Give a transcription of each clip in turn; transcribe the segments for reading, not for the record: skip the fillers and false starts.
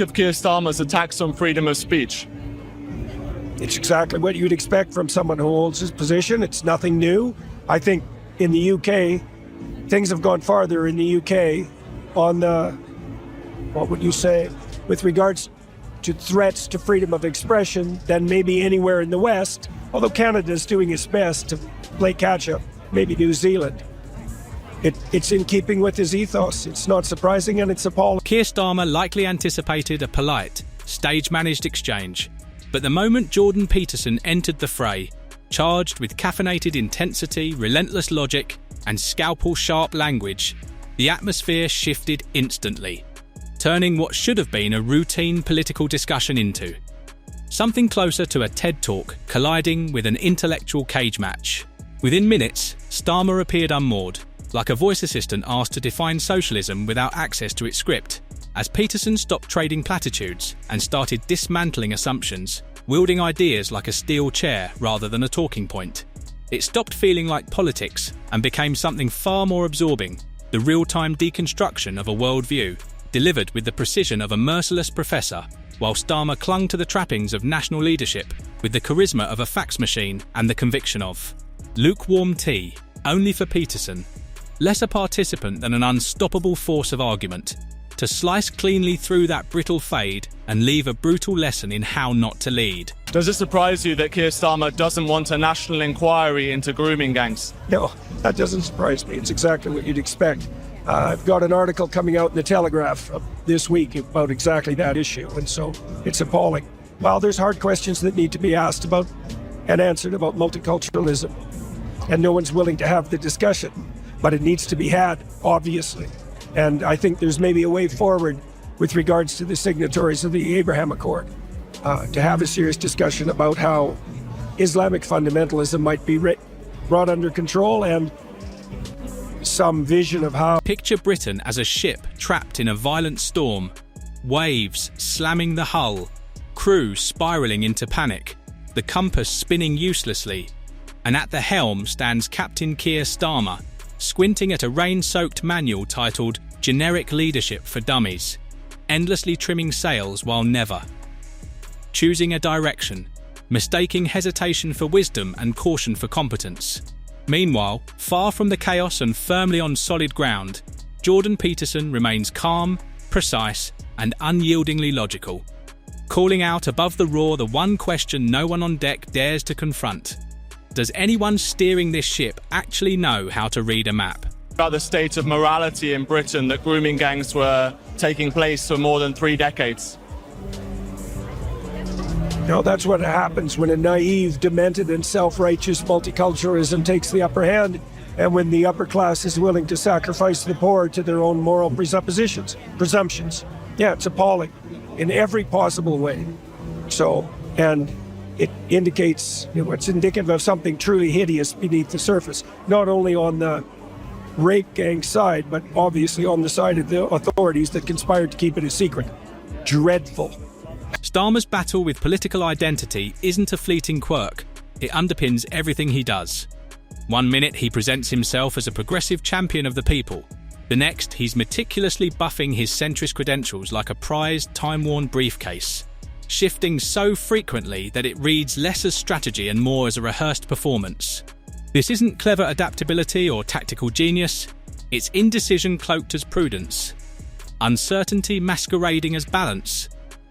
Of Keir Starmer's attacks on freedom of speech? It's exactly what you'd expect from someone who holds his position. It's nothing new. I think in the UK, things have gone farther in the UK on the, what would you say, with regards to threats to freedom of expression than maybe anywhere in the West, although Canada is doing its best to play catch-up, maybe New Zealand. It's in keeping with his ethos. It's not surprising and it's appalling. Keir Starmer likely anticipated a polite, stage-managed exchange, but the moment Jordan Peterson entered the fray, charged with caffeinated intensity, relentless logic, and scalpel-sharp language, the atmosphere shifted instantly, turning what should have been a routine political discussion into something closer to a TED Talk colliding with an intellectual cage match. Within minutes, Starmer appeared unmoored, like a voice assistant asked to define socialism without access to its script, as Peterson stopped trading platitudes and started dismantling assumptions, wielding ideas like a steel chair rather than a talking point. It stopped feeling like politics and became something far more absorbing, the real-time deconstruction of a worldview, delivered with the precision of a merciless professor, while Starmer clung to the trappings of national leadership with the charisma of a fax machine and the conviction of lukewarm tea, only for Peterson, less a participant than an unstoppable force of argument, to slice cleanly through that brittle fade and leave a brutal lesson in how not to lead. Does it surprise you that Keir Starmer doesn't want a national inquiry into grooming gangs? No, that doesn't surprise me. It's exactly what you'd expect. I've got an article coming out in the Telegraph this week about exactly that issue, and so it's appalling. Well, there's hard questions that need to be asked about and answered about multiculturalism, and no one's willing to have the discussion, but it needs to be had, obviously. And I think there's maybe a way forward with regards to the signatories of the Abraham Accord, to have a serious discussion about how Islamic fundamentalism might be brought under control and some vision of how... Picture Britain as a ship trapped in a violent storm, waves slamming the hull, crew spiralling into panic, the compass spinning uselessly, and at the helm stands Captain Keir Starmer, squinting at a rain-soaked manual titled Generic Leadership for Dummies, endlessly trimming sails while never choosing a direction, mistaking hesitation for wisdom and caution for competence. Meanwhile, far from the chaos and firmly on solid ground, Jordan Peterson remains calm, precise, and unyieldingly logical, calling out above the roar the one question no one on deck dares to confront. Does anyone steering this ship actually know how to read a map? About the state of morality in Britain that grooming gangs were taking place for more than 3 decades. No, that's what happens when a naive, demented, and self-righteous multiculturalism takes the upper hand, and when the upper class is willing to sacrifice the poor to their own moral presumptions. Yeah, it's appalling in every possible way. So, and it indicates, it's indicative of something truly hideous beneath the surface, not only on the rape gang side, but obviously on the side of the authorities that conspired to keep it a secret. Dreadful. Starmer's battle with political identity isn't a fleeting quirk. It underpins everything he does. One minute he presents himself as a progressive champion of the people. The next, he's meticulously buffing his centrist credentials like a prized, time-worn briefcase, shifting so frequently that it reads less as strategy and more as a rehearsed performance. This isn't clever adaptability or tactical genius, it's indecision cloaked as prudence, uncertainty masquerading as balance,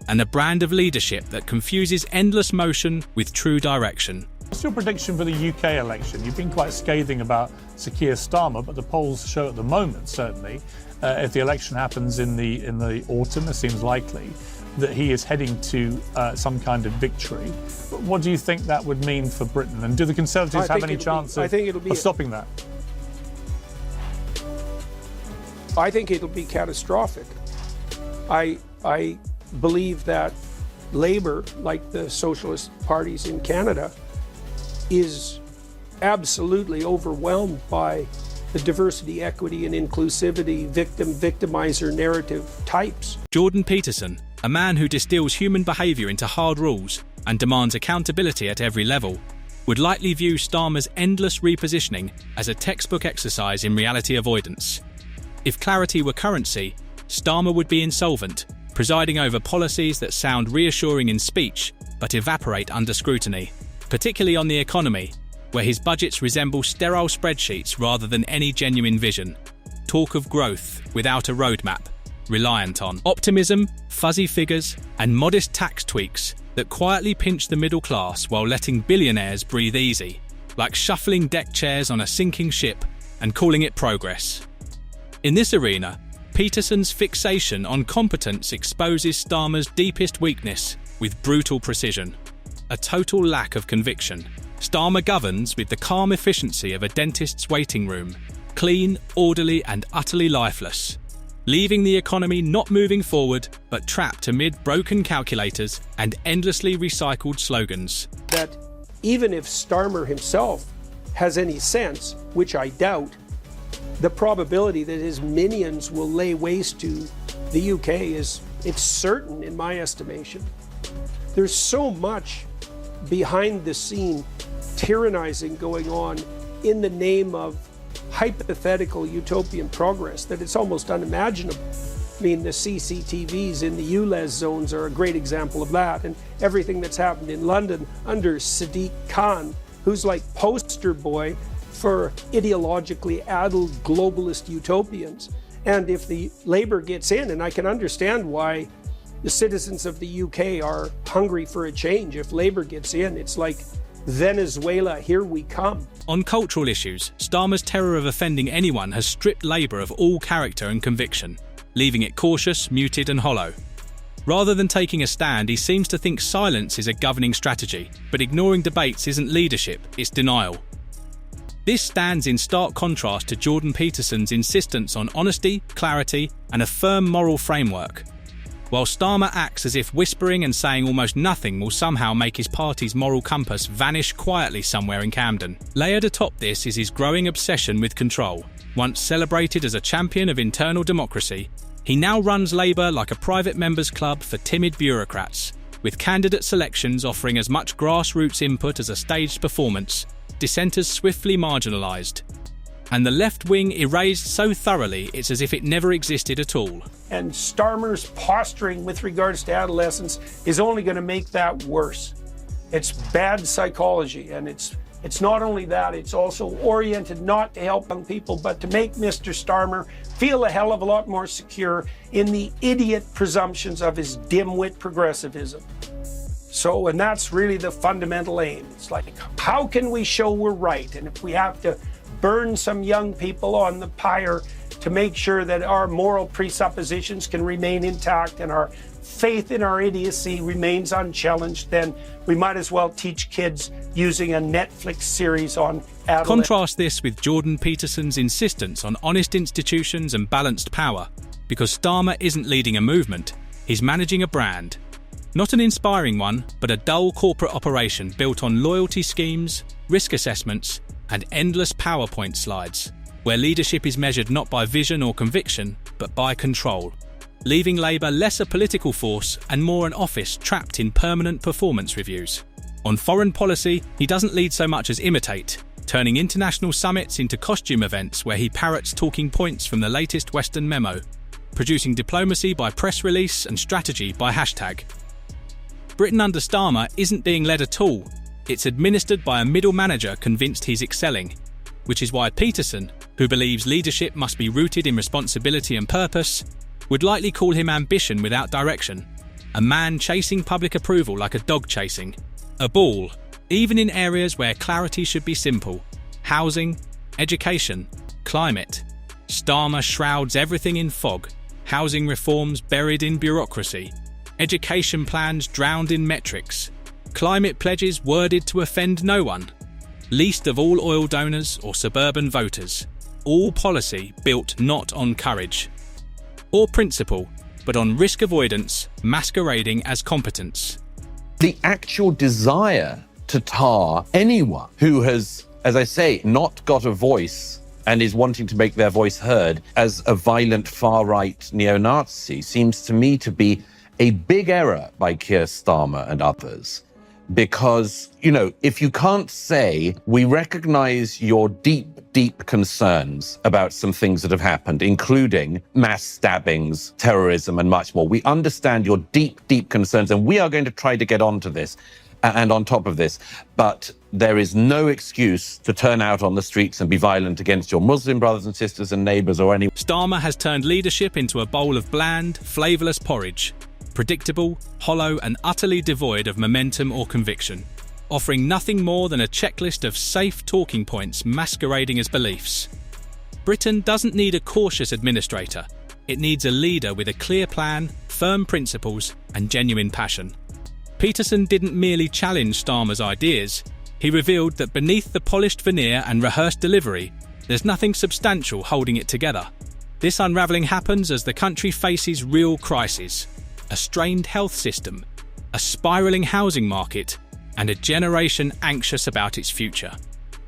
and a brand of leadership that confuses endless motion with true direction. What's your prediction for the UK election? You've been quite scathing about Sir Keir Starmer, but the polls show at the moment, certainly, if the election happens in the autumn, it seems likely, that he is heading to some kind of victory. What do you think that would mean for Britain? And do the Conservatives have any chance of stopping that? I think it'll be catastrophic. I believe that Labour, like the socialist parties in Canada, is absolutely overwhelmed by the diversity, equity, and inclusivity, victimizer narrative types. Jordan Peterson, a man who distills human behaviour into hard rules and demands accountability at every level, would likely view Starmer's endless repositioning as a textbook exercise in reality avoidance. If clarity were currency, Starmer would be insolvent, presiding over policies that sound reassuring in speech but evaporate under scrutiny, particularly on the economy, where his budgets resemble sterile spreadsheets rather than any genuine vision. Talk of growth without a roadmap, reliant on optimism, fuzzy figures, and modest tax tweaks that quietly pinch the middle class while letting billionaires breathe easy, like shuffling deck chairs on a sinking ship and calling it progress. In this arena, Peterson's fixation on competence exposes Starmer's deepest weakness with brutal precision: a total lack of conviction. Starmer governs with the calm efficiency of a dentist's waiting room, clean, orderly, and utterly lifeless, leaving the economy not moving forward but trapped amid broken calculators and endlessly recycled slogans. That even if Starmer himself has any sense, which I doubt, the probability that his minions will lay waste to the UK it's certain in my estimation. There's so much behind the scene tyrannizing going on in the name of hypothetical utopian progress that it's almost unimaginable. I mean, the CCTVs in the ULEZ zones are a great example of that, and everything that's happened in London under Sadiq Khan, who's like poster boy for ideologically addled globalist utopians. And if the Labour gets in, and I can understand why the citizens of the UK are hungry for a change, if Labour gets in, it's like Venezuela, here we come. On cultural issues, Starmer's terror of offending anyone has stripped Labour of all character and conviction, leaving it cautious, muted and hollow. Rather than taking a stand, he seems to think silence is a governing strategy, but ignoring debates isn't leadership, it's denial. This stands in stark contrast to Jordan Peterson's insistence on honesty, clarity and a firm moral framework. While Starmer acts as if whispering and saying almost nothing will somehow make his party's moral compass vanish quietly somewhere in Camden. Layered atop this is his growing obsession with control. Once celebrated as a champion of internal democracy, he now runs Labour like a private members' club for timid bureaucrats, with candidate selections offering as much grassroots input as a staged performance, dissenters swiftly marginalised, and the left wing erased so thoroughly it's as if it never existed at all. And Starmer's posturing with regards to adolescence is only going to make that worse. It's bad psychology, and it's not only that, it's also oriented not to help young people, but to make Mr. Starmer feel a hell of a lot more secure in the idiot presumptions of his dimwit progressivism. So, and that's really the fundamental aim. It's like, how can we show we're right? And if we have to burn some young people on the pyre to make sure that our moral presuppositions can remain intact and our faith in our idiocy remains unchallenged, then we might as well teach kids using a Netflix series on adolescence. Contrast this with Jordan Peterson's insistence on honest institutions and balanced power, because Starmer isn't leading a movement, he's managing a brand. Not an inspiring one, but a dull corporate operation built on loyalty schemes, risk assessments, and endless PowerPoint slides, where leadership is measured not by vision or conviction, but by control, leaving Labour less a political force and more an office trapped in permanent performance reviews. On foreign policy, he doesn't lead so much as imitate, turning international summits into costume events where he parrots talking points from the latest Western memo, producing diplomacy by press release and strategy by hashtag. Britain under Starmer isn't being led at all. It's administered by a middle manager convinced he's excelling, which is why Peterson, who believes leadership must be rooted in responsibility and purpose, would likely call him ambition without direction, a man chasing public approval like a dog chasing, a ball, even in areas where clarity should be simple: housing, education, climate. Starmer shrouds everything in fog, housing reforms buried in bureaucracy, education plans drowned in metrics, climate pledges worded to offend no one, least of all oil donors or suburban voters, all policy built not on courage or principle, but on risk avoidance masquerading as competence. The actual desire to tar anyone who has, as I say, not got a voice and is wanting to make their voice heard as a violent far-right neo-Nazi seems to me to be a big error by Keir Starmer and others. because, if you can't say, we recognize your deep concerns about some things that have happened, including mass stabbings, terrorism, and much more. We understand your deep concerns, and we are going to try to get onto this and on top of this. But there is no excuse to turn out on the streets and be violent against your Muslim brothers and sisters and neighbours or anyone. Starmer has turned leadership into a bowl of bland, flavourless porridge, predictable, hollow, and utterly devoid of momentum or conviction, offering nothing more than a checklist of safe talking points masquerading as beliefs. Britain doesn't need a cautious administrator. It needs a leader with a clear plan, firm principles, and genuine passion. Peterson didn't merely challenge Starmer's ideas. He revealed that beneath the polished veneer and rehearsed delivery, there's nothing substantial holding it together. This unravelling happens as the country faces real crises: a strained health system, a spiralling housing market, and a generation anxious about its future.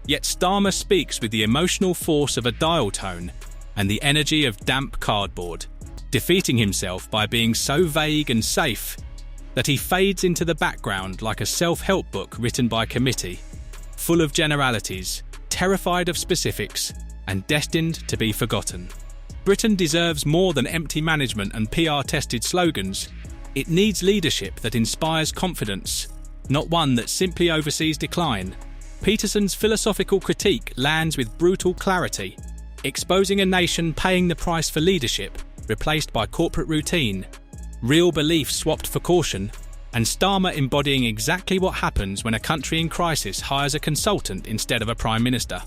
Yet Starmer speaks with the emotional force of a dial tone and the energy of damp cardboard, defeating himself by being so vague and safe that he fades into the background like a self-help book written by committee, full of generalities, terrified of specifics, and destined to be forgotten. Britain deserves more than empty management and PR-tested slogans. It needs leadership that inspires confidence, not one that simply oversees decline. Peterson's philosophical critique lands with brutal clarity, exposing a nation paying the price for leadership, replaced by corporate routine, real belief swapped for caution, and Starmer embodying exactly what happens when a country in crisis hires a consultant instead of a prime minister.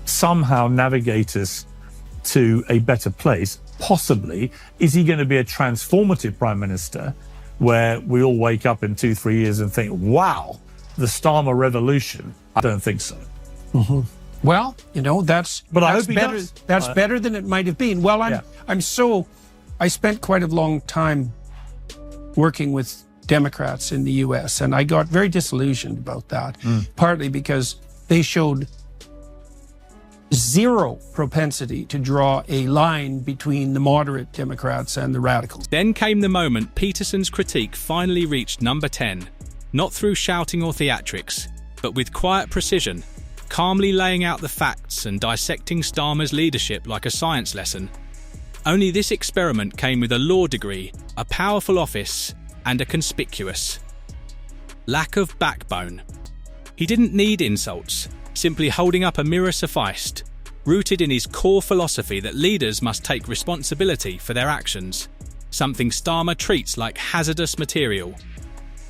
Somehow navigate us to a better place, possibly. Is he going to be a transformative prime minister where we all wake up in 2-3 years and think, wow, the Starmer revolution? I don't think so. Mm-hmm. Well, that's better. That's better than it might have been. Well, I spent quite a long time working with Democrats in the US, and I got very disillusioned about that, partly because they showed zero propensity to draw a line between the moderate Democrats and the radicals. Then came the moment Peterson's critique finally reached number 10, not through shouting or theatrics, but with quiet precision, calmly laying out the facts and dissecting Starmer's leadership like a science lesson. Only this experiment came with a law degree, a powerful office, and a conspicuous lack of backbone. He didn't need insults. Simply holding up a mirror sufficed, rooted in his core philosophy that leaders must take responsibility for their actions, something Starmer treats like hazardous material.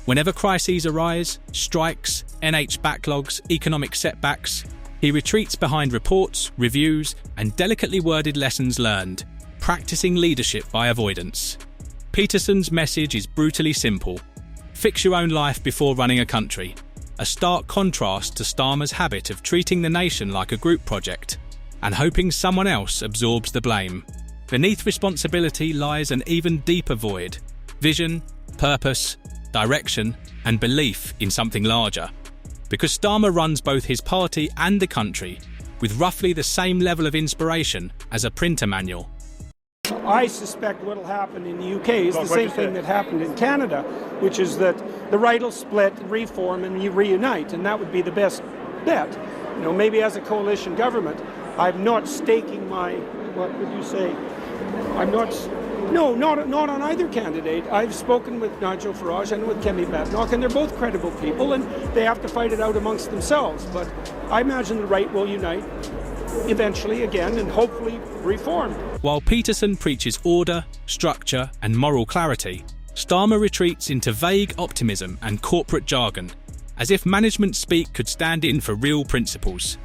Whenever crises arise, strikes, NH backlogs, economic setbacks, he retreats behind reports, reviews, and delicately worded lessons learned, practicing leadership by avoidance. Peterson's message is brutally simple: fix your own life before running a country. A stark contrast to Starmer's habit of treating the nation like a group project and hoping someone else absorbs the blame. Beneath responsibility lies an even deeper void: vision, purpose, direction, and belief in something larger. Because Starmer runs both his party and the country with roughly the same level of inspiration as a printer manual. I suspect what will happen in the UK is the same thing that happened in Canada, which is that the right will split, reform, and reunite, and that would be the best bet. Maybe as a coalition government, I'm not staking my, what would you say? I'm not, no, not on either candidate. I've spoken with Nigel Farage and with Kemi Badenoch, and they're both credible people, and they have to fight it out amongst themselves. But I imagine the right will unite eventually again and hopefully reformed. While Peterson preaches order, structure, and moral clarity, Starmer retreats into vague optimism and corporate jargon, as if management speak could stand in for real principles.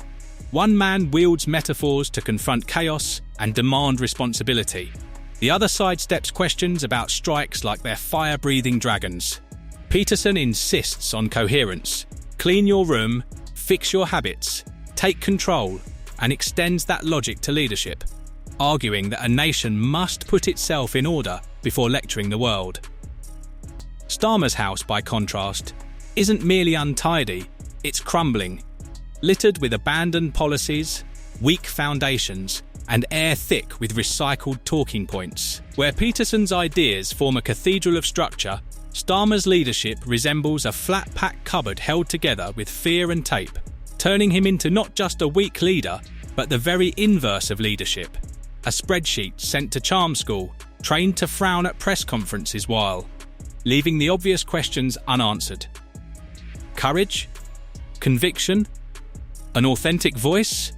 One man wields metaphors to confront chaos and demand responsibility. The other sidesteps questions about strikes like they're fire-breathing dragons. Peterson insists on coherence: clean your room, fix your habits, take control, and extends that logic to leadership, arguing that a nation must put itself in order before lecturing the world. Starmer's house, by contrast, isn't merely untidy, it's crumbling, littered with abandoned policies, weak foundations, and air thick with recycled talking points. Where Peterson's ideas form a cathedral of structure, Starmer's leadership resembles a flat-pack cupboard held together with fear and tape, turning him into not just a weak leader, but the very inverse of leadership. A spreadsheet sent to charm school, trained to frown at press conferences while leaving the obvious questions unanswered. Courage? Conviction? An authentic voice?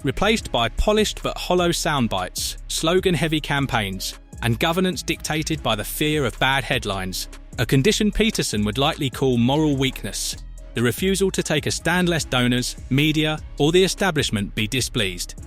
Replaced by polished but hollow soundbites, slogan-heavy campaigns, and governance dictated by the fear of bad headlines. A condition Peterson would likely call moral weakness, the refusal to take a stand lest donors, media, or the establishment be displeased.